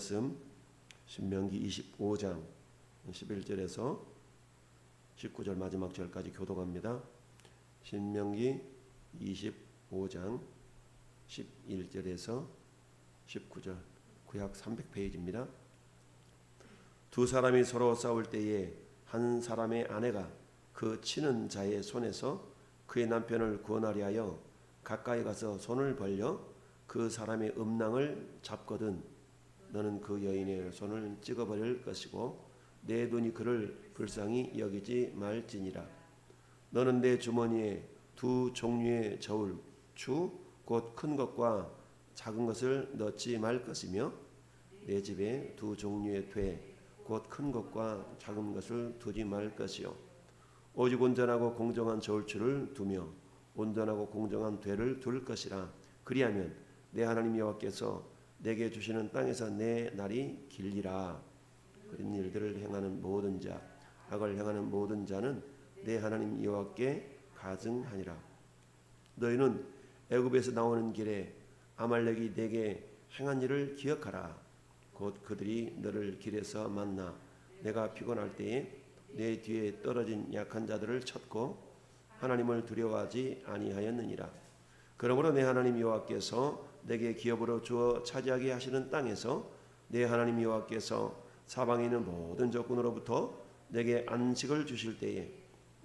말씀 신명기 25장 11절에서 19절 마지막 절까지 교독합니다. 신명기 25장 11절에서 19절 구약 300페이지입니다. 두 사람이 서로 싸울 때에 한 사람의 아내가 그 치는 자의 손에서 그의 남편을 구원하려 하여 가까이 가서 손을 벌려 그 사람의 음낭을 잡거든 너는 그 여인의 손을 찍어버릴 것이고 내 눈이 그를 불쌍히 여기지 말지니라. 너는 내 주머니에 두 종류의 저울 추 곧 큰 것과 작은 것을 넣지 말 것이며 내 집에 두 종류의 돼 곧 큰 것과 작은 것을 두지 말 것이요 오직 온전하고 공정한 저울추를 두며 온전하고 공정한 되를 둘 것이라. 그리하면 내 하나님 여호와께서 내게 주시는 땅에서 내 날이 길리라. 그런 일들을 행하는 모든 자 악을 행하는 모든 자는 내 하나님 여호와께 가증하니라. 너희는 애굽에서 나오는 길에 아말렉이 내게 행한 일을 기억하라. 곧 그들이 너를 길에서 만나 내가 피곤할 때에 내 뒤에 떨어진 약한 자들을 쳤고 하나님을 두려워하지 아니하였느니라. 그러므로 내 하나님 여호와께서 내게 기업으로 주어 차지하게 하시는 땅에서 내 하나님 여호와께서 사방에 있는 모든 적군으로부터 내게 안식을 주실 때에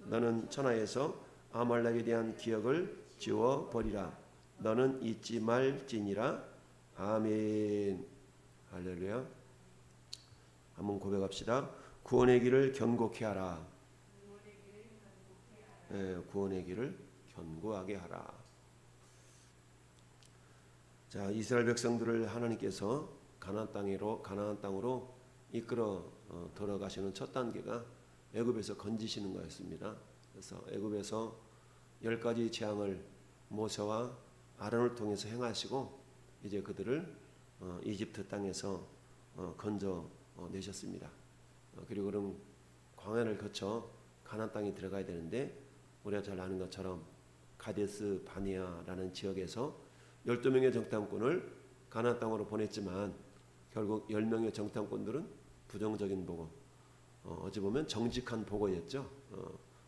너는 천하에서 아말렉에 대한 기억을 지워 버리라. 너는 잊지 말지니라. 아멘. 할렐루야. 한번 고백합시다. 구원의 길을 견고케 하라. 구원의 길을 견고하게 하라. 자, 이스라엘 백성들을 하나님께서 가나안 땅으로 이끌어 들어가시는 첫 단계가 애굽에서 건지시는 거였습니다. 그래서 애굽에서 10가지 재앙을 모세와 아론을 통해서 행하시고 이제 그들을 이집트 땅에서 건져 내셨습니다. 그리고 그런 광야를 거쳐 가나안 땅에 들어가야 되는데 우리가 잘 아는 것처럼 가데스 바네아라는 지역에서 12명의 정탐꾼을 가나안 땅으로 보냈지만 결국 10명의 정탐꾼들은 부정적인 보고 어찌 보면 정직한 보고였죠.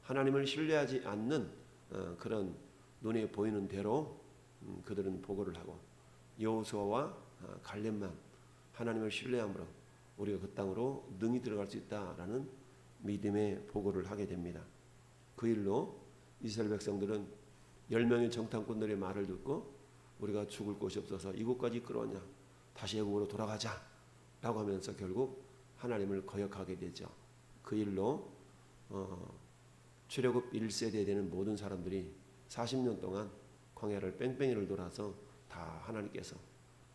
하나님을 신뢰하지 않는 그런 눈에 보이는 대로 그들은 보고를 하고 여호수아와 갈렙만 하나님을 신뢰함으로 우리가 그 땅으로 능히 들어갈 수 있다라는 믿음의 보고를 하게 됩니다. 그 일로 이스라엘 백성들은 10명의 정탐꾼들의 말을 듣고 우리가 죽을 곳이 없어서 이곳까지 끌어왔냐 다시 애굽으로 돌아가자 라고 하면서 결국 하나님을 거역하게 되죠. 그 일로 출애굽 1세대에 되는 모든 사람들이 40년 동안 광야를 뺑뺑이를 돌아서 다 하나님께서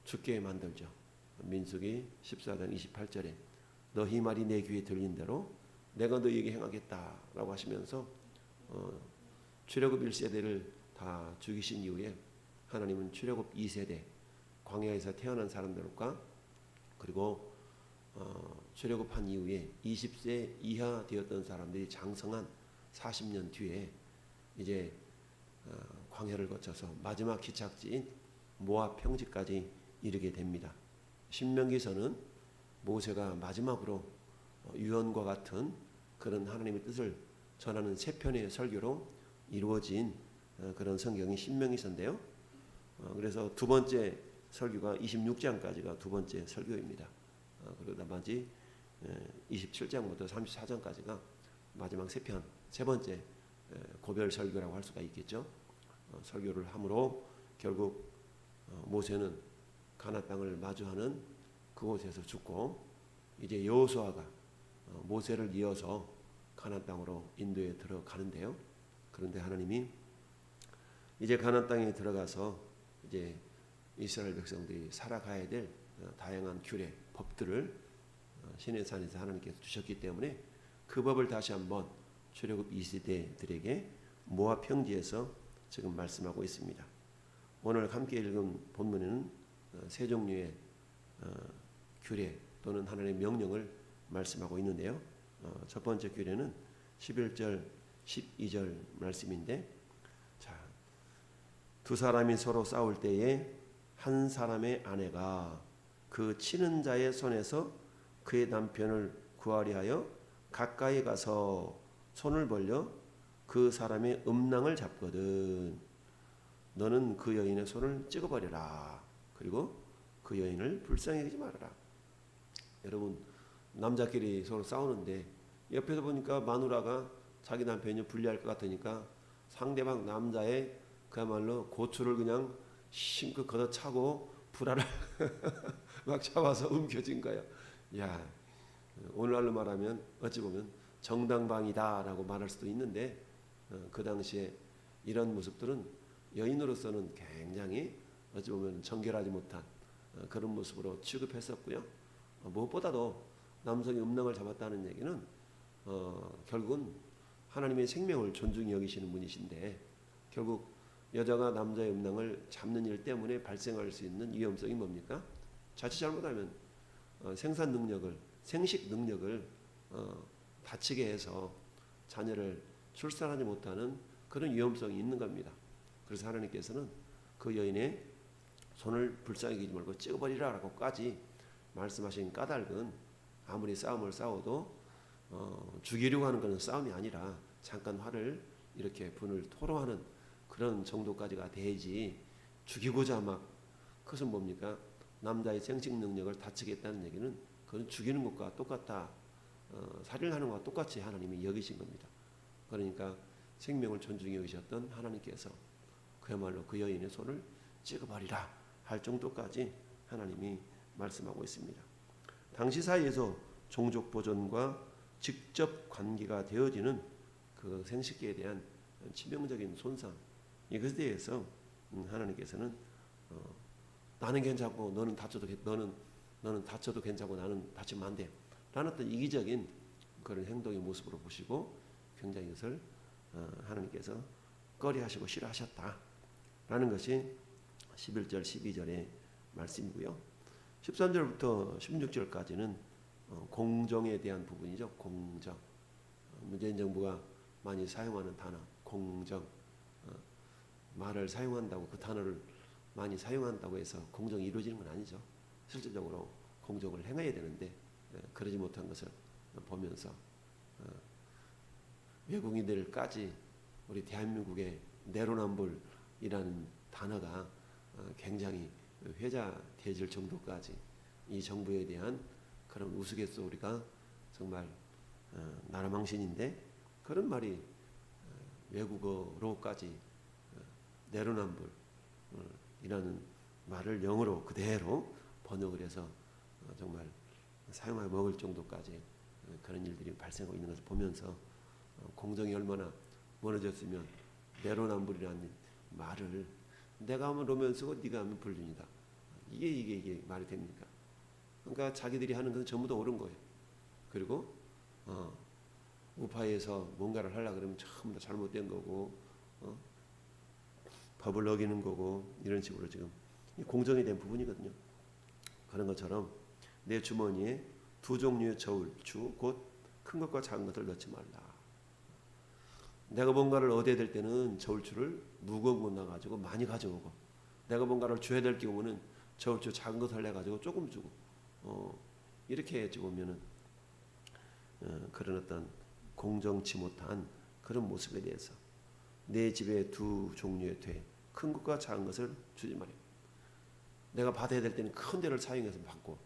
죽게 만들죠. 민수기 14장 28절에 너희 말이 내 귀에 들린 대로 내가 너희에게 행하겠다라고 하시면서 출애굽 1세대를 다 죽이신 이후에 하나님은 출애굽 2세대 광야에서 태어난 사람들과 그리고 출애굽한 이후에 20세 이하 되었던 사람들이 장성한 40년 뒤에 이제 광야를 거쳐서 마지막 기착지인 모압 평지까지 이르게 됩니다. 신명기서는 모세가 마지막으로 유언과 같은 그런 하나님의 뜻을 전하는 세 편의 설교로 이루어진 그런 성경이 신명기서인데요. 그래서 두 번째 설교가 26장까지가 두 번째 설교입니다. 그리고 나머지 27장부터 34장까지가 마지막 세 번째 고별 설교라고 할 수가 있겠죠. 설교를 함으로 결국 모세는 가나안 땅을 마주하는 그곳에서 죽고 이제 여호수아가 모세를 이어서 가나안 땅으로 인도에 들어가는데요. 그런데 하나님이 이제 가나안 땅에 들어가서 이제 이스라엘 백성들이 살아가야 될 다양한 규례, 법들을 시내산에서 하나님께서 주셨기 때문에 그 법을 다시 한번 출애굽 2세대들에게 모압 평지에서 지금 말씀하고 있습니다. 오늘 함께 읽은 본문에는 세 종류의 규례 또는 하나님의 명령을 말씀하고 있는데요. 첫 번째 규례는 11절 12절 말씀인데, 자, 두 사람이 서로 싸울 때에 한 사람의 아내가 그 치는 자의 손에서 그의 남편을 구하려 하여 가까이 가서 손을 벌려 그 사람의 음낭을 잡거든 너는 그 여인의 손을 찍어버려라. 그리고 그 여인을 불쌍히 여기지 말아라. 여러분 남자끼리 서로 싸우는데 옆에서 보니까 마누라가 자기 남편이 불리할 것 같으니까 상대방 남자의 그야말로 고추를 그냥 힘껏 걷어차고 불알을 막 잡아서 움켜쥔 거야. 야, 오늘날로 말하면 어찌 보면 정당방위다라고 말할 수도 있는데 그 당시에 이런 모습들은 여인으로서는 굉장히 어찌 보면 정결하지 못한 그런 모습으로 취급했었고요. 무엇보다도 남성이 음낭을 잡았다는 얘기는 결국은 하나님의 생명을 존중히 여기시는 분이신데 결국 여자가 남자의 음낭을 잡는 일 때문에 발생할 수 있는 위험성이 뭡니까? 자칫 잘못하면 생산 능력을 생식 능력을 다치게 해서 자녀를 출산하지 못하는 그런 위험성이 있는 겁니다. 그래서 하나님께서는 그 여인의 손을 불쌍히 여기지 말고 찍어버리라라고까지 말씀하신 까닭은 아무리 싸움을 싸워도 죽이려고 하는 것은 싸움이 아니라 잠깐 화를 이렇게 분을 토로하는 그런 정도까지가 돼야지 죽이고자 막 그것은 뭡니까? 남자의 생식 능력을 다치겠다는 얘기는 그건 죽이는 것과 똑같다. 살인하는 것과 똑같이 하나님이 여기신 겁니다. 그러니까 생명을 존중히 여기셨던 하나님께서 그야말로 그 여인의 손을 찍어버리라 할 정도까지 하나님이 말씀하고 있습니다. 당시 사이에서 종족 보존과 직접 관계가 되어지는 그 생식기에 대한 치명적인 손상 이것에 대해서 하나님께서는 나는 괜찮고 너는 다쳐도 괜찮고 나는 다치면 안 돼 라는 어떤 이기적인 그런 행동의 모습으로 보시고 굉장히 이것을 하나님께서 꺼려하시고 싫어하셨다라는 것이 11절 12절의 말씀이고요. 13절부터 16절까지는 공정에 대한 부분이죠. 공정. 문재인 정부가 많이 사용하는 단어 공정. 말을 사용한다고 그 단어를 많이 사용한다고 해서 공정이 이루어지는 건 아니죠. 실질적으로 공정을 행해야 되는데 그러지 못한 것을 보면서 외국인들까지 우리 대한민국의 내로남불이라는 단어가 굉장히 회자되질 정도까지 이 정부에 대한 그런 우스갯소리가 정말 나라망신인데 그런 말이 외국어로까지 내로남불이라는 말을 영어로 그대로 번역을 해서 정말 사용하여 먹을 정도까지 그런 일들이 발생하고 있는 것을 보면서 공정이 얼마나 무너졌으면 내로남불이라는 말을 내가 하면 로맨스고 네가 하면 불륜이다. 이게 말이 됩니까? 그러니까 자기들이 하는 것은 전부 다 옳은 거예요. 그리고 우파에서 뭔가를 하려고 그러면 전부 다 잘못된 거고 법을 어기는 거고 이런 식으로 지금 공정에 대한 부분이거든요. 그런 것처럼 내 주머니에 두 종류의 저울추 곧 큰 것과 작은 것을 넣지 말라. 내가 뭔가를 얻어야 될 때는 저울추를 무거운 거 넣어가지고 많이 가져오고 내가 뭔가를 줘야 될 경우는 저울추 작은 것을 해가지고 조금 주고 이렇게 보면은 그런 어떤 공정치 못한 그런 모습에 대해서 내 집에 두 종류의 큰 것과 작은 것을 주지 말아요. 내가 받아야 될 때는 큰 데를 사용해서 받고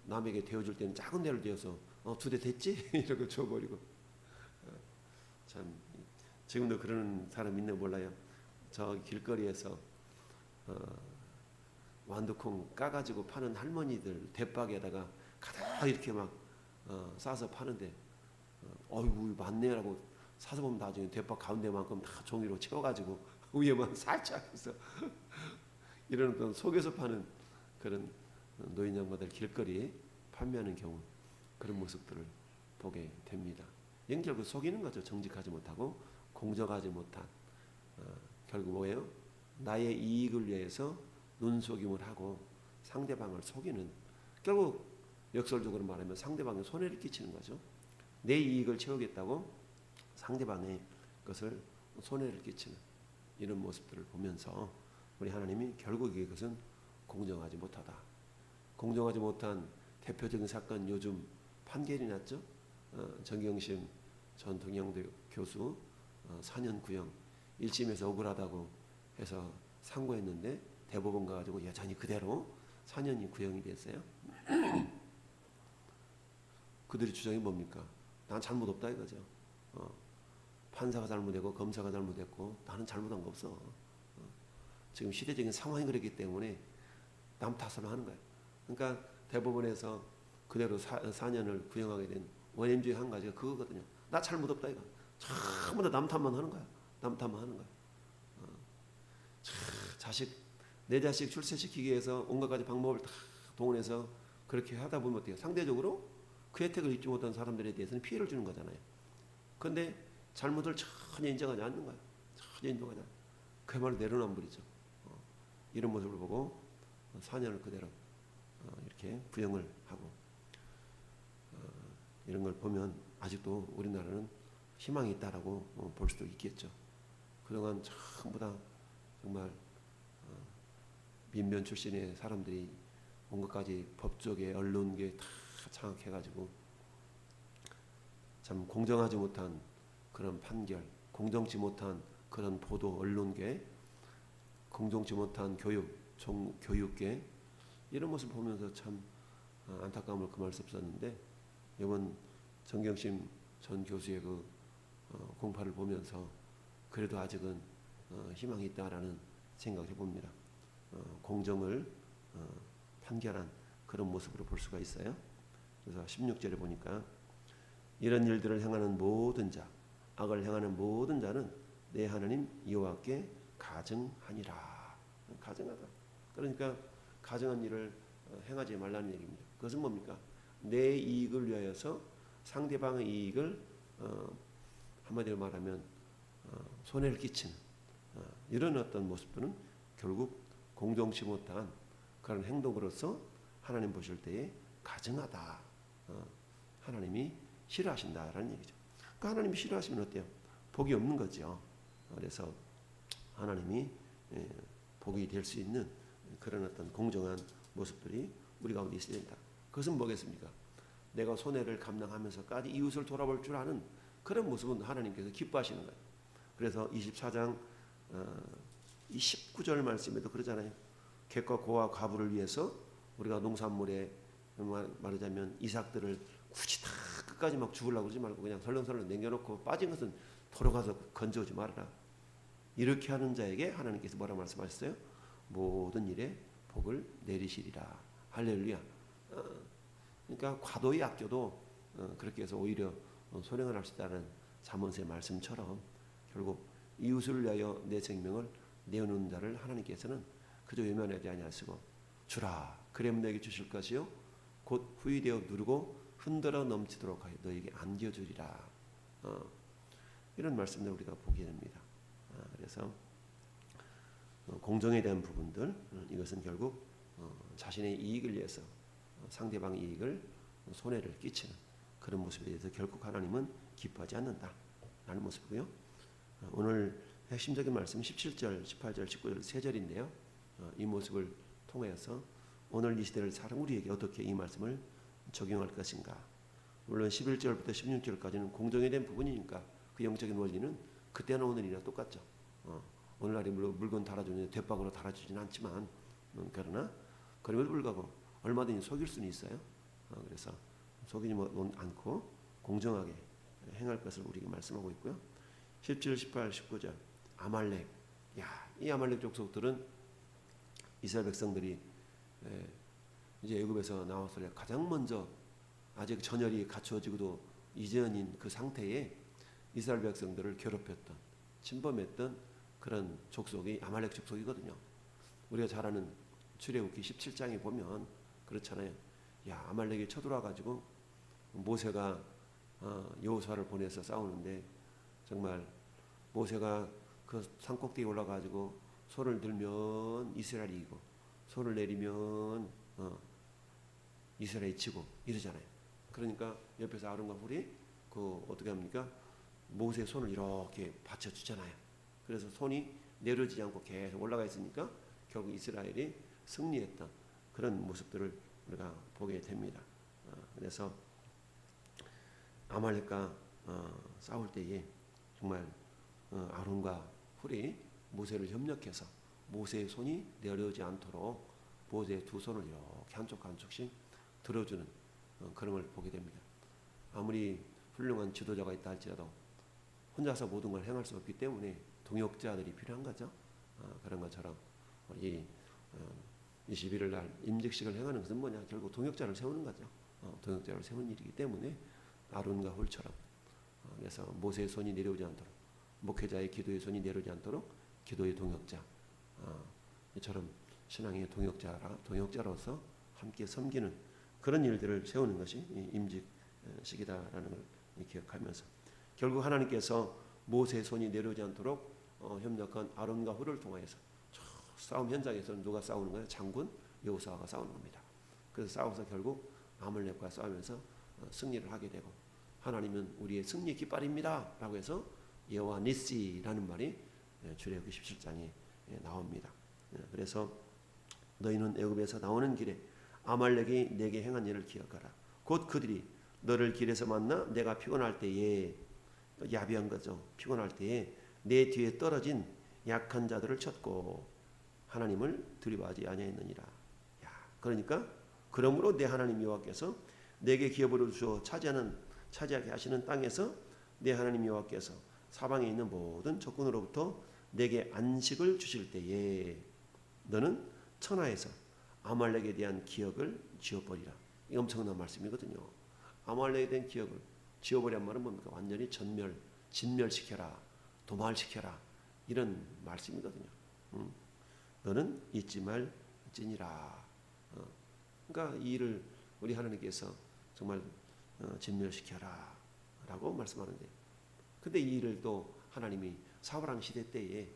남에게 데워줄 때는 작은 데를 데워서 2대 됐지? 이러고 줘버리고 참 지금도 그런 사람 있나 몰라요. 저 길거리에서 완두콩 까가지고 파는 할머니들 대박에다가 가득 이렇게 막 싸서 파는데 어이구 많네라고 사서 보면 나중에 대박 가운데만큼 다 종이로 채워가지고 위에만 살짝 해서 이런 어떤 속에서 파는 그런 노인 양반들 길거리에 판매하는 경우 그런 모습들을 보게 됩니다. 결국 속이는 거죠. 정직하지 못하고 공정하지 못한 결국 뭐예요? 나의 이익을 위해서 눈속임을 하고 상대방을 속이는 결국 역설적으로 말하면 상대방에 손해를 끼치는 거죠. 내 이익을 채우겠다고 상대방의 것을 손해를 끼치는 이런 모습들을 보면서 우리 하나님이 결국 이것은 공정하지 못하다. 공정하지 못한 대표적인 사건 요즘 판결이 났죠. 정경심 전 동양대 교수 4년 구형 1심에서 억울하다고 해서 상고했는데 대법원 가가지고 여전히 그대로 4년이 구형이 됐어요. 그들의 주장이 뭡니까? 난 잘못 없다 이거죠. 판사가 잘못했고 검사가 잘못했고 나는 잘못한 거 없어. 지금 시대적인 상황이 그렇기 때문에 남 탓을 하는 거예요. 그러니까 대법원에서 그대로 4년을 구형하게 된 원인 중에 한 가지가 그거거든요. 나 잘못 없다 이거. 전부 다 남 탓만 하는 거야. 남 탓만 하는 거야. 내 자식 출세시키기 위해서 온갖 가지 방법을 다 동원해서 그렇게 하다 보면 어때요? 상대적으로 그 혜택을 입지 못한 사람들에 대해서는 피해를 주는 거잖아요. 그런데 잘못을 전혀 인정하지 않는 거야. 전혀 인정하지 않아. 그야말로 내로남불이죠. 이런 모습을 보고 4년을 그대로 이렇게 구형을 하고 이런 걸 보면 아직도 우리나라는 희망이 있다라고 볼 수도 있겠죠. 그동안 전부 다 정말 민변 출신의 사람들이 온갖 가지 법조계, 언론계 다 장악해가지고 참 공정하지 못한 그런 판결, 공정치 못한 그런 보도, 언론계, 공정치 못한 교육계 이런 모습을 보면서 참 안타까움을 금할 수 없었는데 이번 정경심 전 교수의 그 공파를 보면서 그래도 아직은 희망이 있다라는 생각을 해봅니다. 공정을 판결한 그런 모습으로 볼 수가 있어요. 그래서 16절에 보니까 이런 일들을 행하는 모든 자, 악을 행하는 모든 자는 내 하나님 여호와께 가증하니라. 가증하다. 그러니까 가증한 일을 행하지 말라는 얘기입니다. 그것은 뭡니까? 내 이익을 위하여서 상대방의 이익을 한마디로 말하면 손해를 끼치는 이런 어떤 모습들은 결국 공정치 못한 그런 행동으로서 하나님 보실 때에 가증하다. 하나님이 싫어하신다라는 얘기죠. 그러니까 하나님이 싫어하시면 어때요? 복이 없는 거죠. 그래서 하나님이 복이 될 수 있는 그런 어떤 공정한 모습들이 우리 가운데 있어야 된다. 그것은 뭐겠습니까? 내가 손해를 감당하면서까지 이웃을 돌아볼 줄 아는 그런 모습은 하나님께서 기뻐하시는 거예요. 그래서 24장 19절 말씀에도 그러잖아요. 객과 고와 과부를 위해서 우리가 농산물에 말하자면 이삭들을 굳이 다 끝까지 막 죽으려고 그러지 말고 그냥 설렁설렁 남겨놓고 빠진 것은 돌아가서 건져오지 말아라. 이렇게 하는 자에게 하나님께서 뭐라 말씀하셨어요? 모든 일에 복을 내리시리라. 할렐루야. 그러니까 과도히 아껴도 그렇게 해서 오히려 손해를 할 수 있다는 잠언서의 말씀처럼 결국 이웃을 위하여 내 생명을 내어놓는 자를 하나님께서는 그저 외면하지 아니하시고 주라 그러면 너에게 주실 것이요 곧 후이되어 누르고 흔들어 넘치도록 하여 너에게 안겨주리라. 이런 말씀을 우리가 보게 됩니다. 그래서 공정에 대한 부분들 이것은 결국 자신의 이익을 위해서 상대방의 이익을 손해를 끼치는 그런 모습에 대해서 결국 하나님은 기뻐하지 않는다라는 모습이고요. 오늘 핵심적인 말씀은 17절, 18절, 19절 세 절인데요. 이 모습을 통해서 오늘 이 시대를 사는 우리에게 어떻게 이 말씀을 적용할 것인가. 물론 11절부터 16절까지는 공정에 대한 부분이니까 그 영적인 원리는 그때나 오늘이나 똑같죠. 오늘날에 물건 달아주는 대박으로 달아주지는 않지만 그러나 그럼에도 불구하고 얼마든지 속일 수는 있어요. 그래서 속이지 않고 공정하게 행할 것을 우리에게 말씀하고 있고요. 17, 18, 19절 아말렉. 이 아말렉 족속들은 이스라엘 백성들이 이제 애굽에서 나왔을 때 가장 먼저 아직 전열이 갖추어지고도 이전인 그 상태에 이스라엘 백성들을 괴롭혔던 침범했던 그런 족속이 아말렉 족속이거든요. 우리가 잘 아는 출애굽기 17장에 보면 그렇잖아요. 아말렉이 쳐들어와 가지고 모세가 여호수아를 보내서 싸우는데 정말 모세가 그 산꼭대기에 올라가지고 손을 들면 이스라엘이 이기고 손을 내리면 이스라엘이 지고 이러잖아요. 그러니까 옆에서 아론과 훌이 어떻게 합니까? 모세의 손을 이렇게 받쳐주잖아요. 그래서 손이 내려지지 않고 계속 올라가 있으니까 결국 이스라엘이 승리했던 그런 모습들을 우리가 보게 됩니다. 그래서 아말렉과 싸울 때에 정말 아론과 훌이 모세를 협력해서 모세의 손이 내려오지 않도록 모세의 두 손을 이렇게 한쪽씩 들어주는 그런 걸 보게 됩니다. 아무리 훌륭한 지도자가 있다 할지라도 혼자서 모든 걸 행할 수 없기 때문에 동역자들이 필요한 거죠. 그런 것처럼 이 21일 날 임직식을 행하는 것은 뭐냐? 결국 동역자를 세우는 거죠. 동역자를 세우는 일이기 때문에 아론과 훌처럼 그래서 모세의 손이 내려오지 않도록 목회자의 기도의 손이 내려오지 않도록 기도의 동역자 이처럼 신앙의 동역자로서 함께 섬기는 그런 일들을 세우는 것이 임직식이다라는 걸 기억하면서 결국 하나님께서 모세의 손이 내려오지 않도록 협력한 아론과 훌을 통하여서 싸움 현장에서는 누가 싸우는 거예요? 장군 여호수아가 싸우는 겁니다. 그래서 싸워서 결국 아말렉과 싸우면서 승리를 하게 되고 하나님은 우리의 승리 깃발입니다 라고 해서 여호와 니시라는 말이 출애굽기 17장에 나옵니다. 그래서 너희는 애굽에서 나오는 길에 아말렉이 내게 행한 일을 기억하라. 곧 그들이 너를 길에서 만나 내가 피곤할 때에 야비한 거죠. 피곤할 때에 내 뒤에 떨어진 약한 자들을 쳤고 하나님을 두려워하지 아니하였느니라. 그러니까 그러므로 내 하나님 여호와께서 내게 기업으로 주어 차지하게 하시는 땅에서 내 하나님 여호와께서 사방에 있는 모든 적군으로부터 내게 안식을 주실 때에 너는 천하에서 아말렉에 대한 기억을 지워버리라. 이 엄청난 말씀이거든요. 아말렉에 대한 기억을 지워버리란 말은 뭡니까? 완전히 진멸시켜라, 도말시켜라 이런 말씀이거든요. 너는 잊지 말지니라. 그러니까 이 일을 우리 하나님께서 정말 진멸시켜라 라고 말씀하는데 근데 이 일을 또 하나님이 사울왕 시대 때에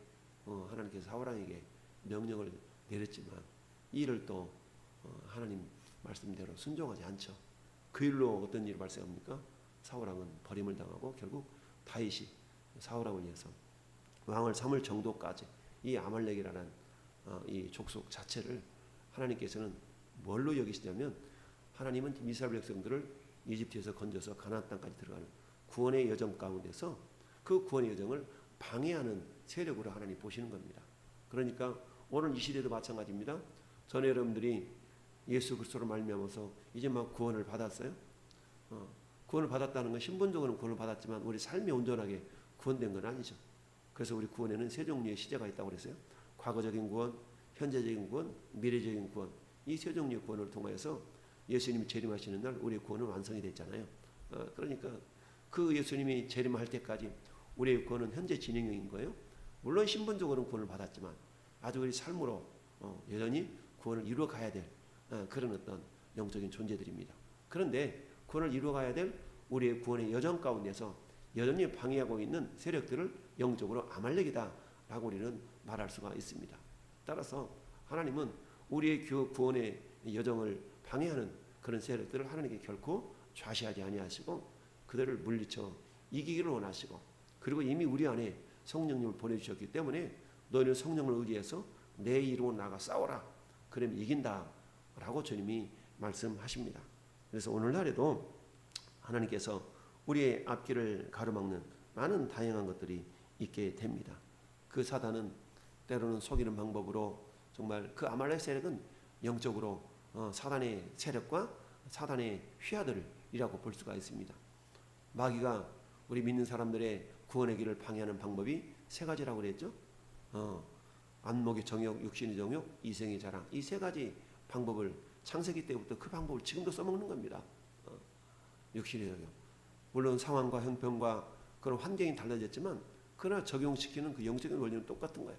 하나님께서 사울왕에게 명령을 내렸지만 이 일을 또 하나님 말씀대로 순종하지 않죠. 그 일로 어떤 일이 발생합니까? 사울왕은 버림을 당하고 결국 다윗이 사울왕을 위해서 왕을 삼을 정도까지 이 아말렉이라는 이 족속 자체를 하나님께서는 뭘로 여기시냐면 하나님은 이스라엘 백성들을 이집트에서 건져서 가나안 땅까지 들어가는 구원의 여정 가운데서 그 구원의 여정을 방해하는 세력으로 하나님 보시는 겁니다. 그러니까 오늘 이 시대도 마찬가지입니다. 전에 여러분들이 예수 그리스도로 말미암아서 이제 막 구원을 받았어요. 구원을 받았다는 건 신분적으로는 구원을 받았지만 우리 삶이 온전하게 구원된 건 아니죠. 그래서 우리 구원에는 세 종류의 시제가 있다고 그랬어요. 과거적인 구원, 현재적인 구원, 미래적인 구원. 이 세 종류의 구원을 통해서 예수님이 재림하시는 날 우리의 구원은 완성이 됐잖아요. 그러니까 그 예수님이 재림할 때까지 우리의 구원은 현재 진행형인 거예요. 물론 신분적으로는 구원을 받았지만 아주 우리 삶으로 여전히 구원을 이루어가야 될 그런 어떤 영적인 존재들입니다. 그런데 구원을 이루어가야 될 우리의 구원의 여정 가운데서 여전히 방해하고 있는 세력들을 영적으로 아말렉이다라고 우리는 말할 수가 있습니다. 따라서 하나님은 우리의 구원의 여정을 방해하는 그런 세력들을 하나님께 결코 좌시하지 아니하시고 그들을 물리쳐 이기기를 원하시고 그리고 이미 우리 안에 성령님을 보내주셨기 때문에 너희는 성령을 의지해서 내 이름으로 나가 싸워라. 그러면 이긴다라고 주님이 말씀하십니다. 그래서 오늘날에도 하나님께서 우리의 앞길을 가로막는 많은 다양한 것들이 있게 됩니다. 그 사단은 때로는 속이는 방법으로 정말 그 아말렉 세력은 영적으로 사단의 세력과 사단의 휘하들이라고 볼 수가 있습니다. 마귀가 우리 믿는 사람들의 구원의 길을 방해하는 방법이 세 가지라고 그랬죠. 안목의 정욕, 육신의 정욕, 이생의 자랑. 이 세 가지 방법을 창세기 때부터 그 방법을 지금도 써먹는 겁니다. 육신의 정욕. 물론 상황과 형편과 그런 환경이 달라졌지만 그러나 적용시키는 그 영적인 원리는 똑같은 거예요.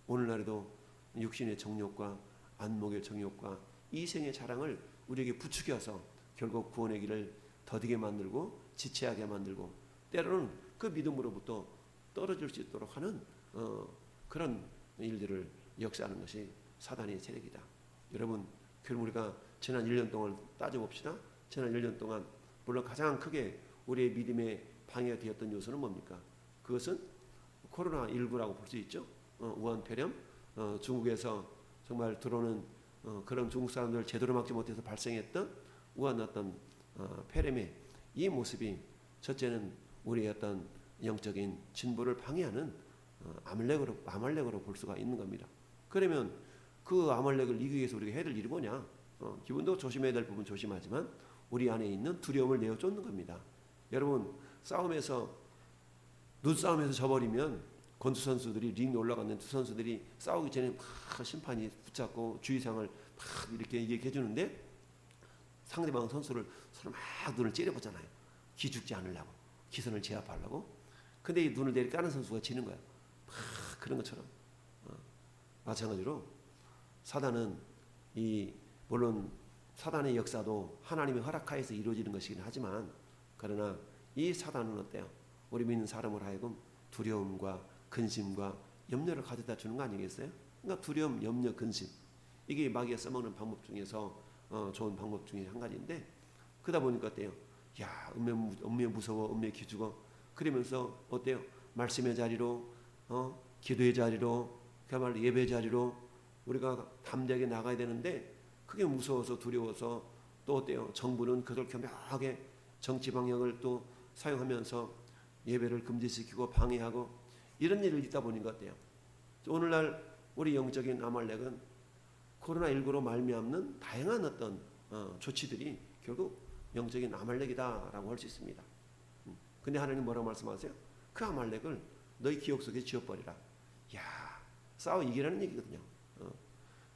오늘날에도 육신의 정욕과 안목의 정욕과 이생의 자랑을 우리에게 부추겨서 결국 구원의 길을 더디게 만들고 지체하게 만들고 때로는 그 믿음으로부터 떨어질 수 있도록 하는 그런 일들을 역사하는 것이 사단의 세력이다. 여러분, 그럼 우리가 지난 1년 동안 따져봅시다. 지난 1년 동안 물론 가장 크게 우리의 믿음에 방해가 되었던 요소는 뭡니까? 그것은 코로나19라고 볼 수 있죠. 우한 폐렴, 중국에서 정말 들어오는 그런 중국 사람들 제대로 막지 못해서 발생했던 우한 어떤 폐렴의 이 모습이 첫째는 우리의 어떤 영적인 진보를 방해하는 아말렉으로 볼 수가 있는 겁니다. 그러면 그 아말렉을 이기기 위해서 우리가 해야 될 일이 뭐냐? 기본도 조심해야 될 부분 조심하지만 우리 안에 있는 두려움을 내어 쫓는 겁니다. 여러분 눈싸움에서 져버리면 권투 선수들이 링에 올라가는 두 선수들이 싸우기 전에 막 심판이 붙잡고 주의사항을 막 이렇게 얘기해 주는데 상대방 선수를 서로 막 눈을 째려보잖아요. 기죽지 않으려고, 기선을 제압하려고. 근데 이 눈을 내리 까는 선수가 지는 거야. 막 그런 것처럼 마찬가지로 사단은 물론 사단의 역사도 하나님의 허락하에서 이루어지는 것이긴 하지만 그러나 이 사단은 어때요? 우리 믿는 사람을 하여금 두려움과 근심과 염려를 가져다 주는 거 아니겠어요? 그러니까 두려움, 염려, 근심 이게 마귀가 써먹는 방법 중에서 좋은 방법 중에 한 가지인데 그러다 보니까 어때요? 야, 음매 무서워, 음매 기죽어. 그러면서 어때요? 말씀의 자리로, 기도의 자리로, 그야말로 예배 자리로 우리가 담대하게 나가야 되는데 그게 무서워서 두려워서 또 어때요? 정부는 그걸 교묘하게 정치 방향을 또 사용하면서 예배를 금지시키고 방해하고 이런 일을 있다 보니까 어때요? 오늘날 우리 영적인 아말렉은 코로나19로 말미암는 다양한 어떤 조치들이 결국 영적인 아말렉이다라고 할 수 있습니다. 근데 하나님 뭐라고 말씀하세요? 그 아말렉을 너희 기억 속에 지워버리라. 야, 싸워 이기라는 얘기거든요.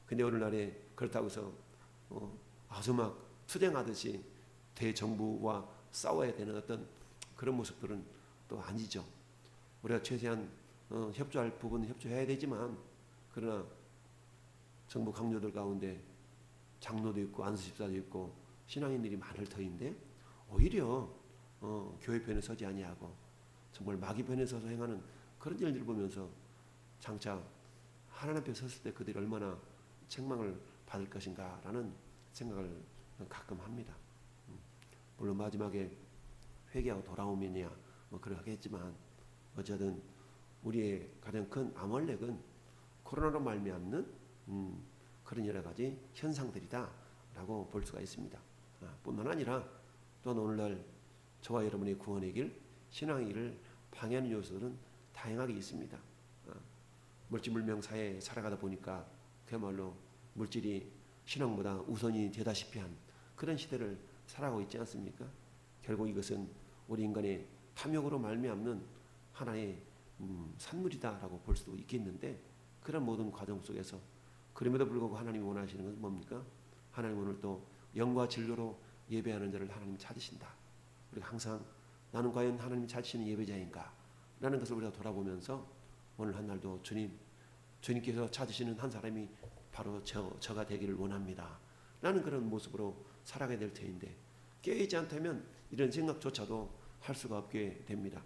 근데 오늘날에 그렇다고 해서 아주 막 투쟁하듯이 대정부와 싸워야 되는 어떤 그런 모습들은 또 아니죠. 우리가 최대한 협조할 부분은 협조해야 되지만 그러나 정부 강요들 가운데 장로도 있고 안수집사도 있고 신앙인들이 많을 터인데 오히려 교회 편에 서지 아니하고 정말 마귀 편에 서서 행하는 그런 일들을 보면서 장차 하나님 앞에 섰을 때 그들이 얼마나 책망을 받을 것인가라는 생각을 가끔 합니다. 물론 마지막에 회개하고 돌아오면이야 뭐 그러겠지만 어쨌든 우리의 가장 큰 아말렉은 코로나로 말미암는 그런 여러 가지 현상들이다라고 볼 수가 있습니다. 뿐만 아니라 또한 오늘날 저와 여러분의 구원의 길, 신앙의 길을 방해하는 요소들은 다양하게 있습니다. 물질물명 사회에 살아가다 보니까 그야말로 물질이 신앙보다 우선이 되다시피 한 그런 시대를 살아가고 있지 않습니까? 결국 이것은 우리 인간의 탐욕으로 말미암는 하나의 산물이다라고 볼 수도 있겠는데 그런 모든 과정 속에서 그럼에도 불구하고 하나님이 원하시는 것은 뭡니까? 하나님 오늘 또 영과 진로로 예배하는 자를 하나님 찾으신다. 우리가 항상 나는 과연 하나님이 찾으시는 예배자인가? 라는 것을 우리가 돌아보면서 오늘 한 날도 주님께서 찾으시는 한 사람이 바로 저가 되기를 원합니다. 라는 그런 모습으로 살아가야 될 터인데 깨어있지 않다면 이런 생각조차도 할 수가 없게 됩니다.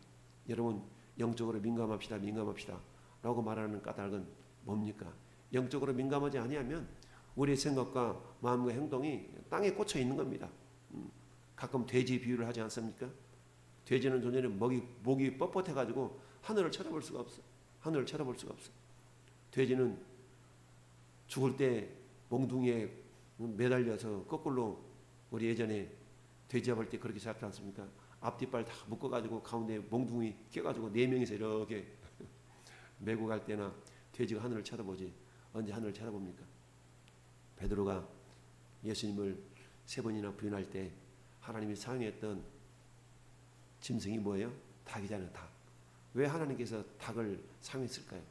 여러분 영적으로 민감합시다 라고 말하는 까닭은 뭡니까? 영적으로 민감하지 아니하면 우리의 생각과 마음과 행동이 땅에 꽂혀 있는 겁니다. 가끔 돼지 비유를 하지 않습니까? 돼지는 존재는 목이 뻣뻣해가지고 하늘을 쳐다볼 수가 없어. 하늘을 쳐다볼 수가 없어. 돼지는 죽을 때 몽둥이에 매달려서 거꾸로 우리 예전에 돼지 잡을 때 그렇게 잡지 않습니까? 앞뒤발 다 묶어가지고 가운데 몽둥이 껴가지고 4명이서 이렇게 메고 갈 때나 돼지가 하늘을 쳐다보지 언제 하늘을 쳐다봅니까? 베드로가 예수님을 3번이나 부인할 때 하나님이 사용했던 짐승이 뭐예요? 닭이잖아요. 닭. 왜 하나님께서 닭을 사용했을까요?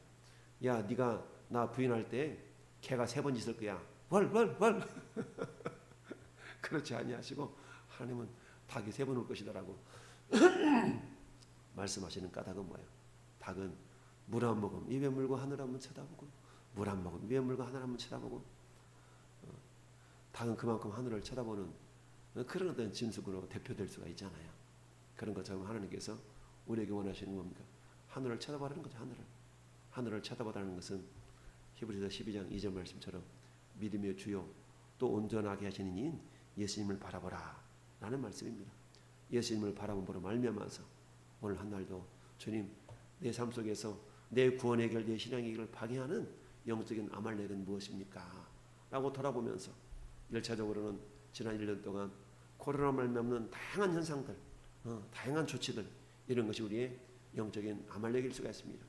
야 네가 나 부인할 때 개가 3번 있을 거야. 월 그렇지 아니하시고 하나님은 닭이 3번 올 것이다라고 말씀하시는 까닭은 뭐예요? 닭은 물 한 모금 입에 물고 하늘 한번 쳐다보고 물 한 모금 입에 물고 하늘 한번 쳐다보고 닭은 그만큼 하늘을 쳐다보는 그런 어떤 짐승으로 대표될 수가 있잖아요. 그런 것처럼 하나님께서 우리에게 원하시는 겁니까? 하늘을 쳐다보라는 거죠. 하늘을 쳐다보라는 것은 히브리서 12장 2절 말씀처럼 믿음의 주요 또 온전하게 하시는 이인 예수님을 바라보라 라는 말씀입니다. 예수님을 바라봄으로 말미암아서 오늘 한 날도 주님 내 삶 속에서 내 구원의 길, 내 신앙의 길을 방해하는 영적인 아말렉은 무엇입니까? 라고 돌아보면서 1차적으로는 지난 1년 동안 코로나 말미암는 다양한 현상들, 다양한 조치들, 이런 것이 우리의 영적인 아말렉일 수가 있습니다.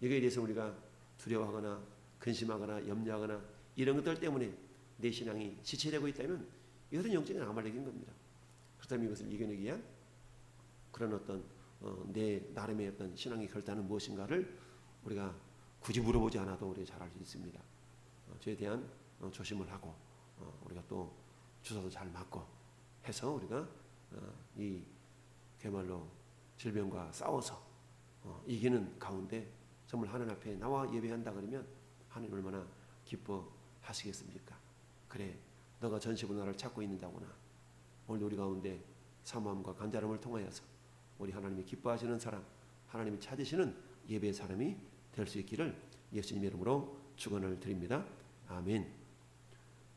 여기에 대해서 우리가 두려워하거나 근심하거나 염려하거나 이런 것들 때문에 내 신앙이 지체되고 있다면 이것은 영적인 아말렉인 겁니다. 그렇다면 이것을 이겨내기 위한 그런 어떤 내 나름의 어떤 신앙의 결단은 무엇인가를 우리가 굳이 물어보지 않아도 우리가 잘 알 수 있습니다. 저에 대한 조심을 하고 우리가 또 주사도 잘 맞고 해서 우리가 이 그야말로 질병과 싸워서 이기는 가운데 정말 하나님 앞에 나와 예배한다 그러면 하나님 얼마나 기뻐하시겠습니까? 그래, 너가 전시부 나를 찾고 있는다구나. 오늘 우리 가운데 사모함과 간절함을 통하여서 우리 하나님이 기뻐하시는 사람, 하나님이 찾으시는 예배의 사람이 될 수 있기를 예수님 이름으로 축원을 드립니다. 아멘.